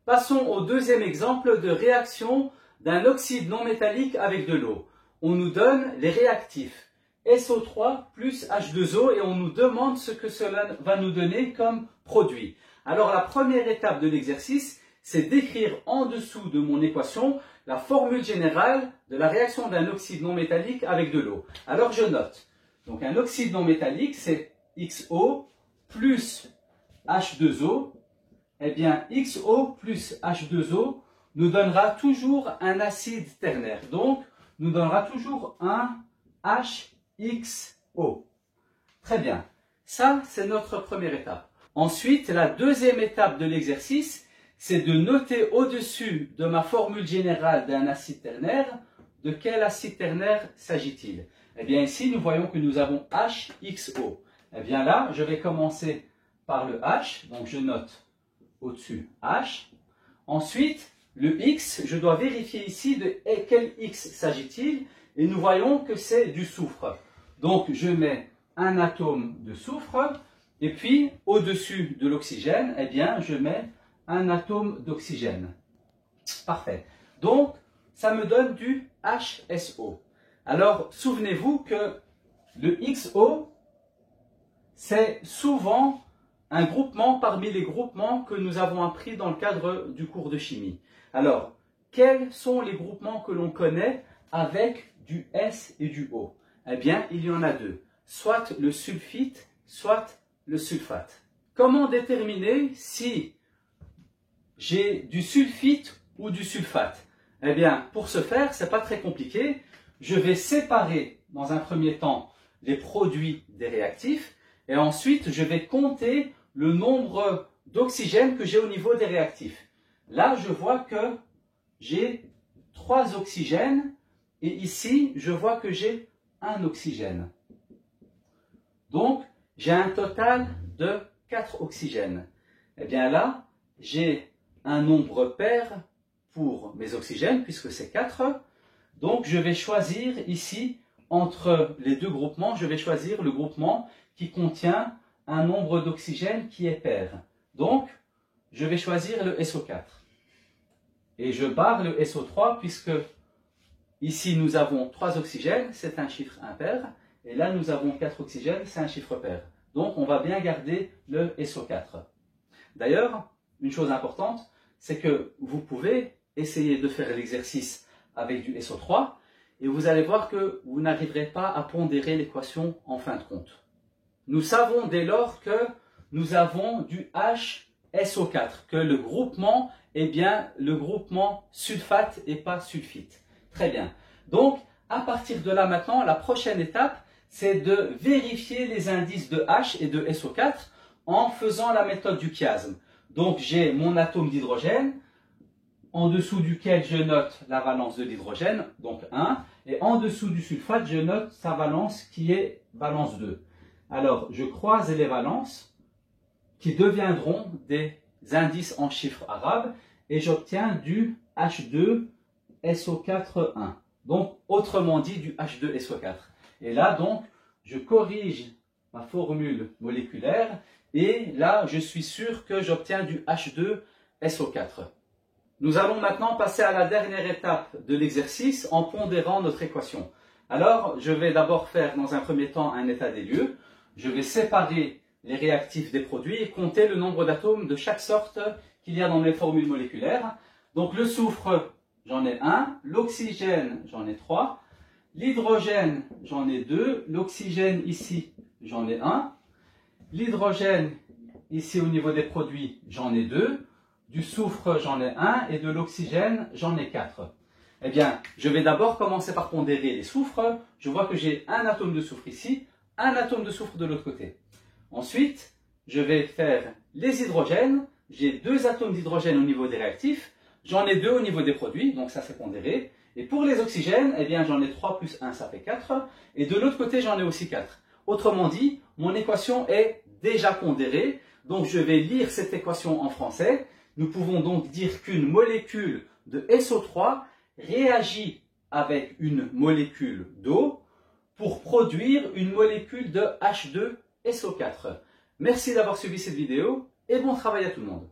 Passons au deuxième exemple de réaction d'un oxyde non métallique avec de l'eau. On nous donne les réactifs SO3 plus H2O et on nous demande ce que cela va nous donner comme produit. Alors la première étape de l'exercice, c'est d'écrire en dessous de mon équation la formule générale de la réaction d'un oxyde non métallique avec de l'eau. Alors je note. Donc un oxyde non métallique, c'est XO plus H2O. Eh bien, XO plus H2O nous donnera toujours un acide ternaire. Donc, nous donnera toujours un HXO. Très bien. Ça, c'est notre première étape. Ensuite, la deuxième étape de l'exercice, c'est de noter au-dessus de ma formule générale d'un acide ternaire, de quel acide ternaire s'agit-il? Eh bien, ici, nous voyons que nous avons HXO. Eh bien là, je vais commencer par le H, donc je note au-dessus H. Ensuite, le X, je dois vérifier ici de quel X s'agit-il, et nous voyons que c'est du soufre. Donc, je mets un atome de soufre, et puis, au-dessus de l'oxygène, eh bien, je mets un atome d'oxygène. Parfait. Donc, ça me donne du HSO. Alors, souvenez-vous que le XO, c'est souvent un groupement parmi les groupements que nous avons appris dans le cadre du cours de chimie. Alors, quels sont les groupements que l'on connaît avec du S et du O? Eh bien, il y en a deux. Soit le sulfite, soit le sulfate. Comment déterminer si j'ai du sulfite ou du sulfate? Eh bien, pour ce faire, ce n'est pas très compliqué. Je vais séparer dans un premier temps les produits des réactifs et ensuite je vais compter le nombre d'oxygène que j'ai au niveau des réactifs. Là, je vois que j'ai 3 oxygènes et ici, je vois que j'ai 1 oxygène. Donc, j'ai un total de 4 oxygènes. Eh bien là, j'ai un nombre pair pour mes oxygènes, puisque c'est 4. Donc, je vais choisir ici, entre les deux groupements, je vais choisir le groupement qui contient un nombre d'oxygène qui est pair. Donc, je vais choisir le SO4. Et je barre le SO3, puisque ici, nous avons 3 oxygènes, c'est un chiffre impair. Et là, nous avons 4 oxygènes, c'est un chiffre pair. Donc, on va bien garder le SO4. D'ailleurs, une chose importante, c'est que vous pouvez essayer de faire l'exercice avec du SO3 et vous allez voir que vous n'arriverez pas à pondérer l'équation en fin de compte. Nous savons dès lors que nous avons du HSO4, que le groupement est bien le groupement sulfate et pas sulfite. Très bien. Donc, à partir de là maintenant, la prochaine étape, c'est de vérifier les indices de H et de SO4 en faisant la méthode du chiasme. Donc, j'ai mon atome d'hydrogène, en dessous duquel je note la valence de l'hydrogène, donc 1, et en dessous du sulfate, je note sa valence qui est valence 2. Alors, je croise les valences qui deviendront des indices en chiffres arabes et j'obtiens du H2SO4-1. Donc, autrement dit, du H2SO4. Et là, donc, je corrige ma formule moléculaire et là, je suis sûr que j'obtiens du H2SO4. Nous allons maintenant passer à la dernière étape de l'exercice en pondérant notre équation. Alors, je vais d'abord faire dans un premier temps un état des lieux. Je vais séparer les réactifs des produits et compter le nombre d'atomes de chaque sorte qu'il y a dans mes formules moléculaires. Donc, le soufre, j'en ai 1. L'oxygène, j'en ai 3. L'hydrogène, j'en ai 2. L'oxygène, ici, j'en ai 1. L'hydrogène, ici au niveau des produits, j'en ai 2. Du soufre, j'en ai 1. Et de l'oxygène, j'en ai 4. Eh bien, je vais d'abord commencer par pondérer les soufres. Je vois que j'ai un atome de soufre ici, un atome de soufre de l'autre côté. Ensuite, je vais faire les hydrogènes. J'ai 2 atomes d'hydrogène au niveau des réactifs. J'en ai 2 au niveau des produits, donc ça c'est pondéré. Et pour les oxygènes, eh bien j'en ai 3 plus 1, ça fait 4. Et de l'autre côté, j'en ai aussi 4. Autrement dit, mon équation est déjà pondérée. Donc je vais lire cette équation en français. Nous pouvons donc dire qu'une molécule de SO3 réagit avec une molécule d'eau pour produire une molécule de H2SO4. Merci d'avoir suivi cette vidéo et bon travail à tout le monde.